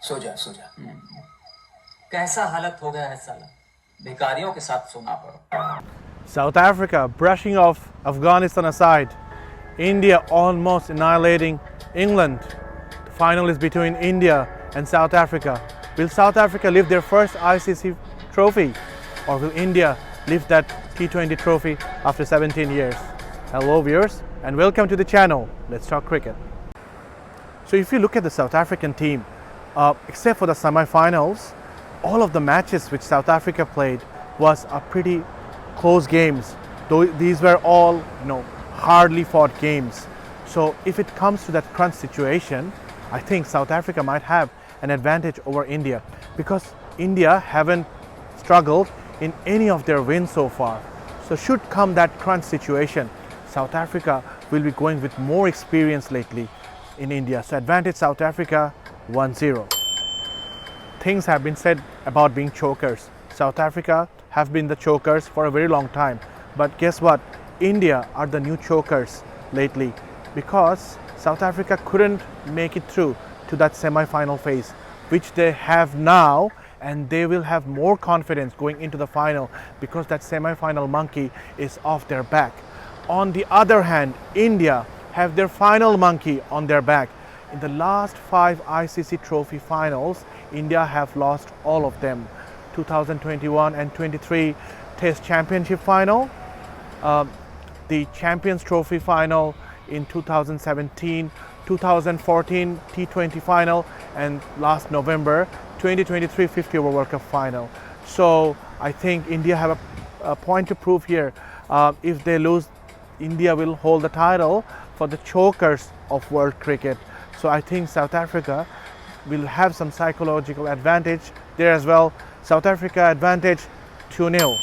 सो जा। कैसा हालत हो गया है साला, भिखारियों के साथ सोना पड़ो। South Africa brushing off Afghanistan aside. India almost annihilating England. The final is between India and South Africa. Will South Africa lift their first ICC trophy, or will India lift that T20 trophy after 17 years? Hello viewers and welcome to the channel. Let's talk cricket. So if you look at the South African team, except for the semi-finals, all of the matches which South Africa played was a pretty close games. Though these were all, hardly fought games. So if it comes to that crunch situation, I think South Africa might have an advantage over India, because India haven't struggled in any of their wins so far. So should come that crunch situation, South Africa will be going with more experience lately in India. So advantage South Africa 1-0. Things have been said about being chokers. South Africa have been the chokers for a very long time. But guess what? India are the new chokers lately, because South Africa couldn't make it through to that semi-final phase, which they have now, and they will have more confidence going into the final because that semi-final monkey is off their back. On the other hand, India have their final monkey on their back. In the last 5 ICC trophy finals, India have lost all of them. 2021 and 23 Test Championship final, the Champions Trophy final in 2017, 2014 T20 final, and last November 2023 50 over World Cup final. So I think India have a point to prove here. If they lose, India will hold the title for the chokers of world cricket. So I think South Africa will have some psychological advantage there as well. South Africa advantage 2-0.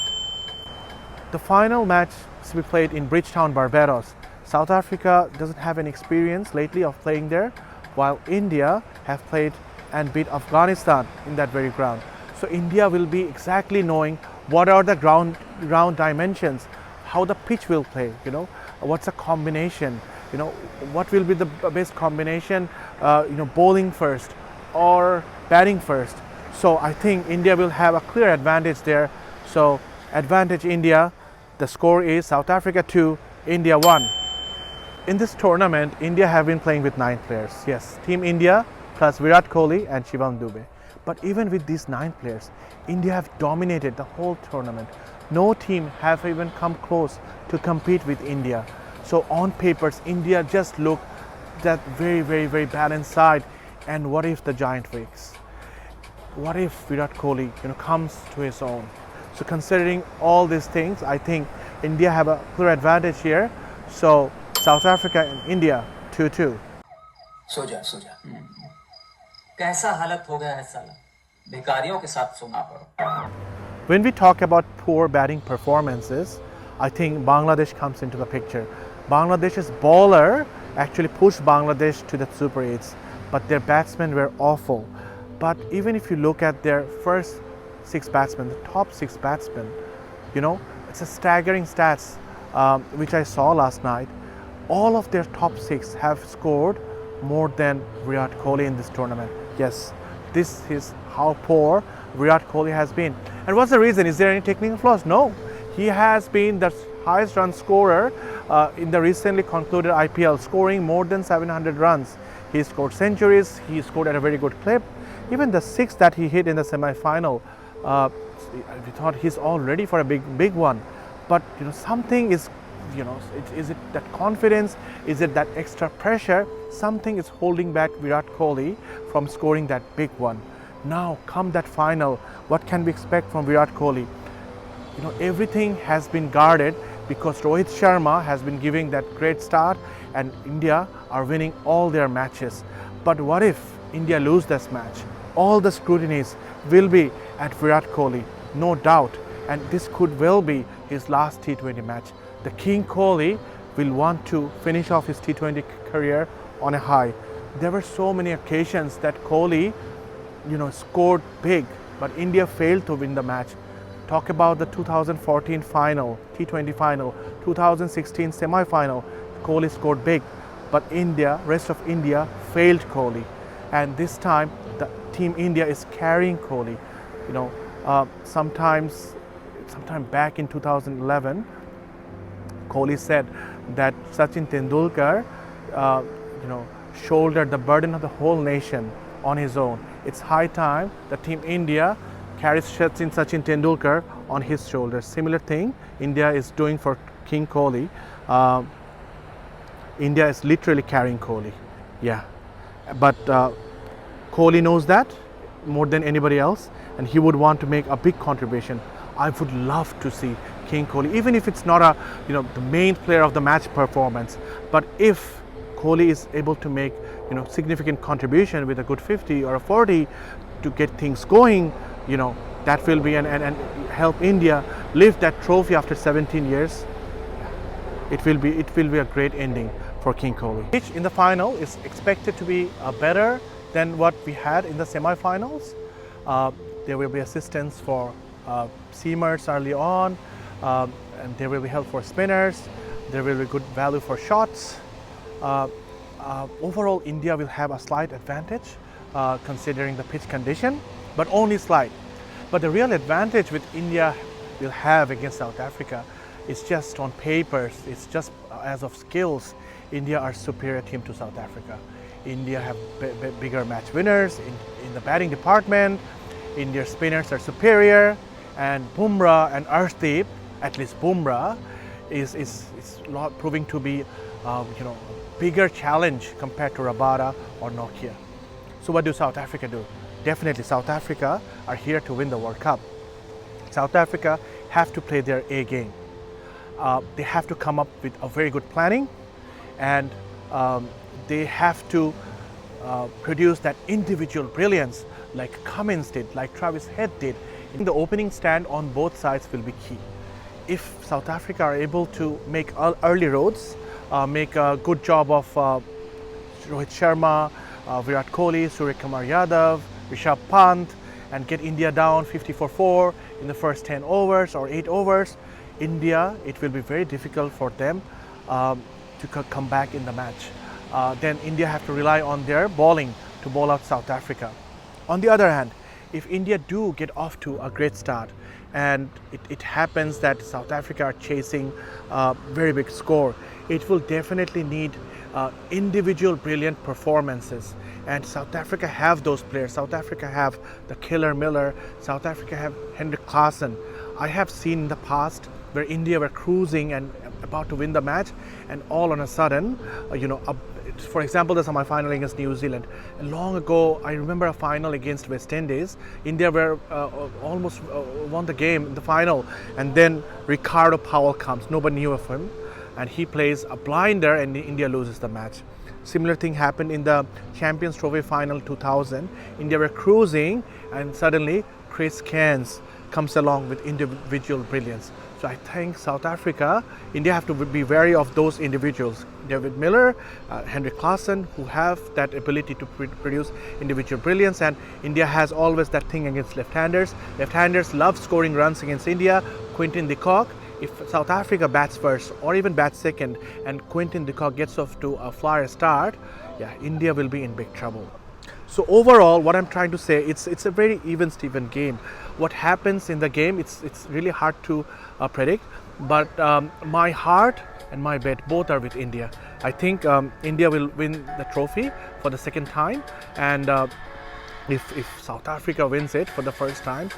The final match will be played in Bridgetown, Barbados. South Africa doesn't have any experience lately of playing there, while India have played and beat Afghanistan in that very ground. So India will be exactly knowing what are the ground dimensions, how the pitch will play, what's a combination, what will be the best combination, bowling first or batting first. So I think India will have a clear advantage there. So advantage India. The score is South Africa 2, India 1. In this tournament, India have been playing with 9 players. Yes, Team India plus Virat Kohli and Shivam Dube. But even with these 9 players, India have dominated the whole tournament. No team have even come close to compete with India. So on papers, India just look that very, very, very balanced side. And what if the giant breaks? What if Virat Kohli comes to his own? So considering all these things, I think India have a clear advantage here. So South Africa and India 2-2. सो जा। कैसा हालत हो गया है साला, भिखारियों के साथ सोना पड़ो। When we talk about poor batting performances, I think Bangladesh comes into the picture. Bangladesh's bowler actually pushed Bangladesh to the Super 8s, but their batsmen were awful. But even if you look at their first 6 batsmen, the top 6 batsmen, it's a staggering stats which I saw last night. All of their top 6 have scored more than Virat Kohli in this tournament. Yes, this is how poor Virat Kohli has been. And what's the reason? Is there any technical flaws? No. He has been the highest run scorer in the recently concluded IPL, scoring more than 700 runs. He scored centuries, he scored at a very good clip. Even the 6 that he hit in the semi-final, we thought he's all ready for a big one. But something is, is it that confidence? Is it that extra pressure? Something is holding back Virat Kohli from scoring that big one. Now come that final, what can we expect from Virat Kohli? Everything has been guarded because Rohit Sharma has been giving that great start and India are winning all their matches. But what if India lose this match? All the scrutinies will be at Virat Kohli, no doubt. And this could well be his last T20 match. The King Kohli will want to finish off his T20 career on a high. There were so many occasions that Kohli, scored big, but India failed to win the match. Talk about the 2014 final, T20 final, 2016 semi-final. Kohli scored big, but rest of India failed Kohli. And this time, the Team India is carrying Kohli. You know, sometime back in 2011, Kohli said that Sachin Tendulkar, shouldered the burden of the whole nation on his own. It's high time that Team India carries Sachin Tendulkar on his shoulders. Similar thing India is doing for King Kohli. India is literally carrying Kohli. Yeah, but Kohli knows that more than anybody else, and he would want to make a big contribution. I would love to see King Kohli, even if it's not the main player of the match performance. But if Kohli is able to make significant contribution with a good 50 or a 40 to get things going, that will be and help India lift that trophy after 17 years. It will be a great ending for King Kohli. Pitch in the final is expected to be better than what we had in the semi-finals. There will be assistance for seamers early on, and there will be help for spinners. There will be good value for shots. Overall, India will have a slight advantage considering the pitch condition, but only slight. But the real advantage which India will have against South Africa is just on papers. It's just as of skills. India are superior team to South Africa. India have bigger match winners in the batting department. India's spinners are superior, and Bumrah and Arshdeep, at least Bumrah, is proving to be bigger challenge compared to Rabada or Nokia. So what do South Africa do? Definitely South Africa are here to win the World Cup. South Africa have to play their A game. They have to come up with a very good planning, and they have to produce that individual brilliance like Cummins did, like Travis Head did. The opening stand on both sides will be key. If South Africa are able to make early roads, make a good job of Rohit Sharma, Virat Kohli, Suryakumar Yadav, Rishabh Pant, and get India down 50-4 in the first 10 overs or 8 overs, India, it will be very difficult for them to come back in the match. Then India have to rely on their bowling to bowl out South Africa. On the other hand, if India do get off to a great start, and it happens that South Africa are chasing a very big score, it will definitely need individual brilliant performances. And South Africa have those players. South Africa have the Killer Miller. South Africa have Hendrik Klaasen. I have seen in the past where India were cruising and about to win the match, and all on a sudden, for example, the semi-final against New Zealand. And long ago, I remember a final against West Indies. India were almost won the game in the final, and then Ricardo Powell comes. Nobody knew of him, and he plays a blinder, and India loses the match. Similar thing happened in the Champions Trophy final 2000. India were cruising, and suddenly Chris Cairns comes along with individual brilliance. So I think South Africa, India have to be wary of those individuals. David Miller, Hendrik Klaasen, who have that ability to produce individual brilliance, and India has always that thing against left-handers. Left-handers love scoring runs against India. Quinton de Kock, if South Africa bats first or even bats second and Quinton de Kock gets off to a flyer start, India will be in big trouble. So overall, what I'm trying to say, it's a very even-steven game. What happens in the game, it's really hard to predict. But my heart and my bet both are with India. I think India will win the trophy for the second time, and if South Africa wins it for the first time,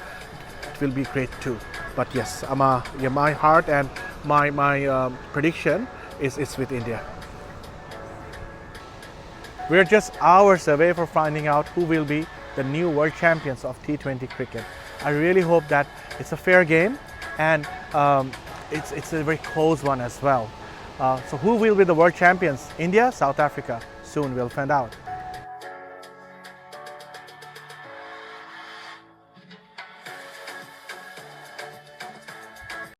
it will be great too. But yes, my heart and my prediction is with India. We're just hours away from finding out who will be the new world champions of T20 cricket. I really hope that it's a fair game, and it's a very close one as well. So who will be the world champions? India, South Africa? Soon we'll find out.